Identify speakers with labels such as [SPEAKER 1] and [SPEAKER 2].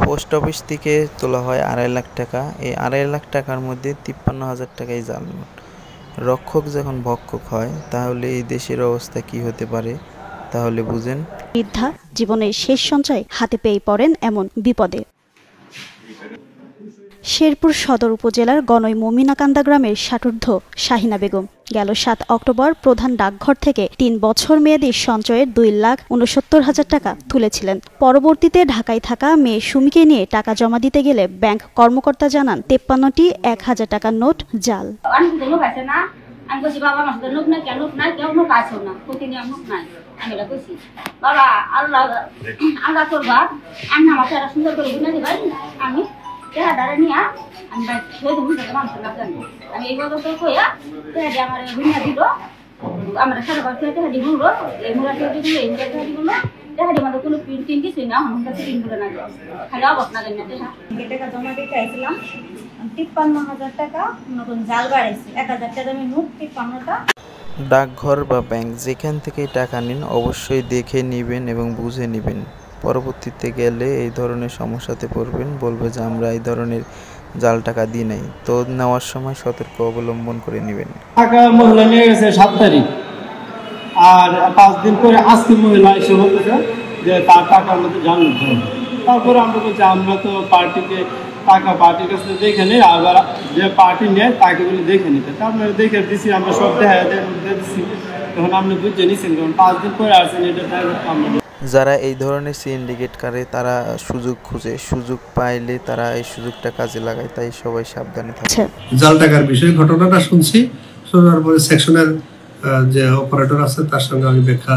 [SPEAKER 1] Post office থেকে তোলা হয় 2.5 লাখ টাকা। এই 2.5 লাখ টাকার মধ্যে 53,000 টাকাই জাল নোট। রক্ষক যখন ভক্ষক হয় তাহলে এই দেশের অবস্থা কি হতে পারে তাহলে বুঝেন।
[SPEAKER 2] বৃদ্ধা জীবনের শেষ সঞ্চয় হাতে পেয়ে পড়েন এমন বিপদে। শেরপুর সদর উপজেলার গনই মমিনাকান্দা গ্রামের ষাটোর্ধ্ব শাহিনা বেগম গেল 7 অক্টোবর প্রধান ডাকঘর থেকে 3 বছর মেয়াদী সঞ্চয়ের 2,69,000 টাকা তুলেছিলেন। পরবর্তীতে ঢাকায় থাকা মেয়ে সুমিকে নিয়ে টাকা জমা দিতে গেলে ব্যাংক কর্মকর্তা জানান 53টি 1,000 টাকার নোট জাল।
[SPEAKER 1] ডাকঘর বা ব্যাংক যেখান থেকে টাকা নিন অবশ্যই দেখে নেবেন এবং বুঝে নেবেন। পরবর্তীতে গেলে এই ধরনের সমস্যাতে পড়বেন, বলবে যে আমরা এই ধরনের জাল টাকা দিই নাই। তো নেওয়ার সময় সতর্ক অবলম্বন করে নেবেন।
[SPEAKER 3] টাকা মহিলা নিয়ে গেছে 7 তারিখ, আর 5 দিন পরে আজকে মহিলা এসে বলতেছে যে তার টাকার মধ্যে জাল নোট হবে। তারপরে আমরা বলছি আমরা তো পার্টিকে টাকা পার্টির কাছে দেখে নিই, আবার যে পার্টি নেয় তাকে বলে দেখে নিতে। তারপরে দেখে দিচ্ছি আমরা সব দেখা দিচ্ছি, তখন আপনি বুঝে নিচ্ছেন কারণ 5 দিন পরে আসছেন এটা আমরা।
[SPEAKER 1] যারা এই ধরনের সিন্ডিকেট করে তারা সুযোগ খুঁজে, সুযোগ পাইলে তারা এই সুযোগটা কাজে লাগায়, তাই সবাই সাবধানে থাকে।
[SPEAKER 4] জাল টাকার বিষয়ে ঘটনাটা শুনছি, শোনার পরে সেকশনের যে অপারেটর আছে তার সঙ্গে আমি ব্যাখ্যা